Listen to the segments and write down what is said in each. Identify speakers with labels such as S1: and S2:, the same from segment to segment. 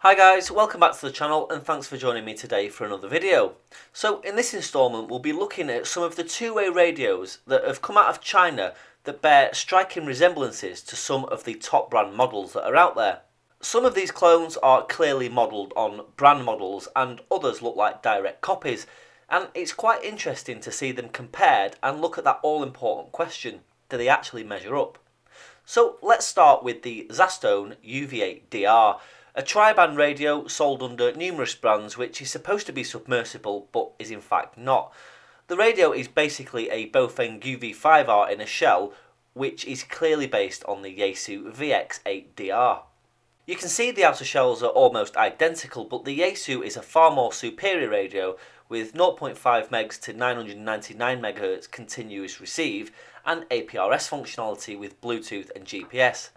S1: Hi guys, welcome back to the channel and thanks for joining me today for another video. So in this instalment we'll be looking at some of the two-way radios that have come out of China that bear striking resemblances to some of the top brand models that are out there. Some of these clones are clearly modelled on brand models and others look like direct copies, and it's quite interesting to see them compared and look at that all-important question: do they actually measure up? So let's start with the Zastone UV8DR, a tri-band radio sold under numerous brands which is supposed to be submersible but is in fact not. The radio is basically a Baofeng UV5R in a shell, which is clearly based on the Yaesu VX8DR. You can see the outer shells are almost identical, but the Yaesu is a far more superior radio with 0.5 MHz to 999 MHz continuous receive and APRS functionality with Bluetooth and GPS.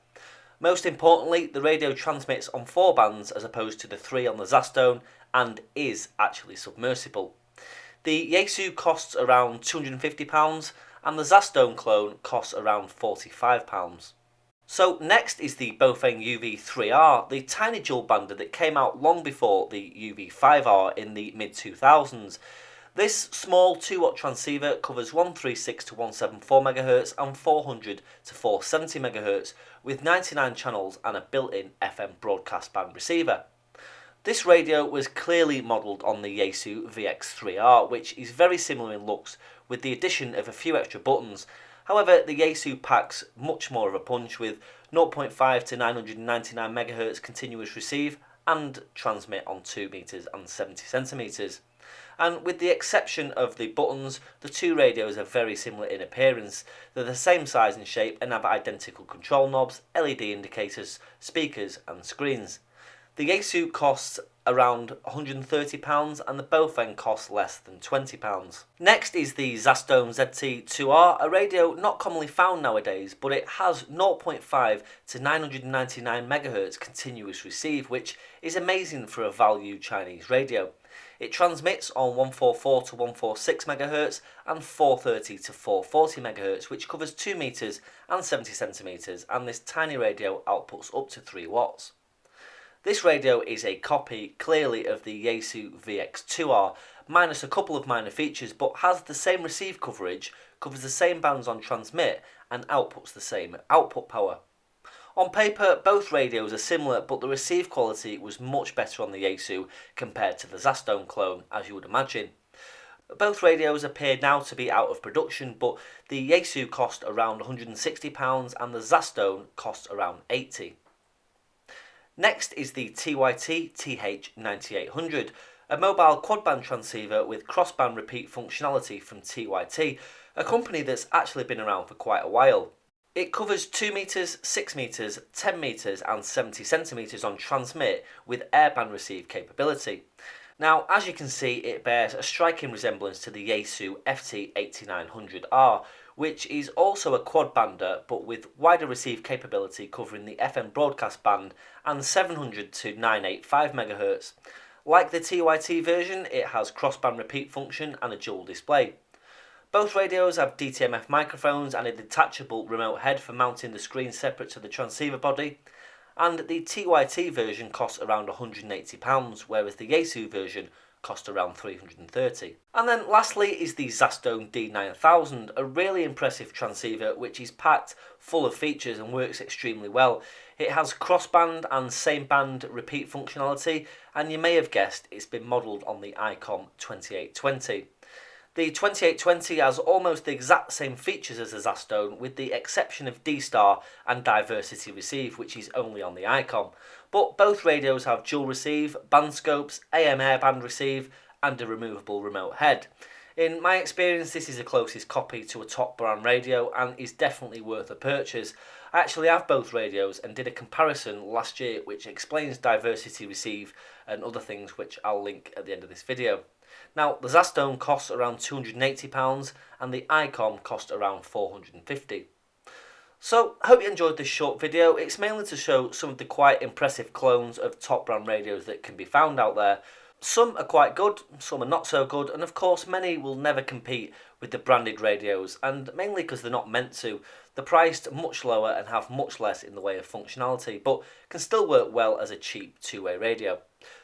S1: Most importantly, the radio transmits on 4 bands as opposed to the 3 on the Zastone and is actually submersible. The Yaesu costs around £250 and the Zastone clone costs around £45. So next is the Baofeng UV3R, the tiny dual bander that came out long before the UV5R in the mid-2000s. This small 2-watt transceiver covers 136 to 174 MHz and 400 to 470 MHz with 99 channels and a built-in FM broadcast band receiver. This radio was clearly modelled on the Yaesu VX3R, which is very similar in looks with the addition of a few extra buttons. However, the Yaesu packs much more of a punch with 0.5 to 999 MHz continuous receive and transmit on 2 meters and 70 centimeters. And with the exception of the buttons, the two radios are very similar in appearance. They're the same size and shape and have identical control knobs, LED indicators, speakers and screens. The Yaesu costs around £130 and the Baofeng costs less than £20. Next is the Zastone ZT2R, a radio not commonly found nowadays, but it has 0.5 to 999 MHz continuous receive, which is amazing for a value Chinese radio. It transmits on 144 to 146 MHz and 430 to 440 MHz, which covers 2 meters and 70 centimeters, and this tiny radio outputs up to 3 watts. This radio is a copy clearly of the Yaesu VX2R, minus a couple of minor features, but has the same receive coverage, covers the same bands on transmit, and outputs the same output power. On paper, both radios are similar, but the receive quality was much better on the Yaesu compared to the Zastone clone, as you would imagine. Both radios appear now to be out of production, but the Yaesu cost around £160 and the Zastone cost around £80. Next is the TYT TH-9800, a mobile quad-band transceiver with cross-band repeat functionality from TYT, a company that's actually been around for quite a while. It covers 2 meters, 6 meters, 10 meters and 70 centimeters on transmit with airband receive capability. Now, as you can see, it bears a striking resemblance to the Yaesu FT8900R, which is also a quad bander but with wider receive capability covering the FM broadcast band and 700 to 985 MHz. Like the TYT version, it has crossband repeat function and a dual display. Both radios have DTMF microphones and a detachable remote head for mounting the screen separate to the transceiver body, and the TYT version costs around £180, whereas the Yaesu version cost around £330. And then lastly is the Zastone D9000, a really impressive transceiver which is packed full of features and works extremely well. It has crossband and same band repeat functionality, and you may have guessed it's been modelled on the Icom 2820. The 2820 has almost the exact same features as the Zastone, with the exception of D-Star and diversity receive, which is only on the Icom. But both radios have dual receive, band scopes, AM airband receive, and a removable remote head. In my experience, this is the closest copy to a top brand radio and is definitely worth a purchase. I actually have both radios and did a comparison last year which explains diversity receive and other things which I'll link at the end of this video. Now, the Zastone costs around £280 and the Icom cost around £450. So, I hope you enjoyed this short video. It's mainly to show some of the quite impressive clones of top brand radios that can be found out there. Some are quite good, some are not so good, and of course many will never compete with the branded radios, and mainly because they're not meant to. They're priced much lower and have much less in the way of functionality, but can still work well as a cheap two-way radio.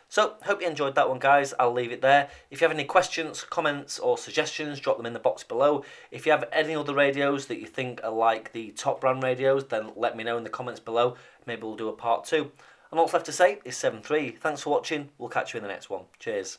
S1: So, hope you enjoyed that one, guys. I'll leave it there. If you have any questions, comments or suggestions, drop them in the box below. If you have any other radios that you think are like the top brand radios, then let me know in the comments below. Maybe we'll do a part 2. And all that's left to say is 7-3. Thanks for watching. We'll catch you in the next one. Cheers.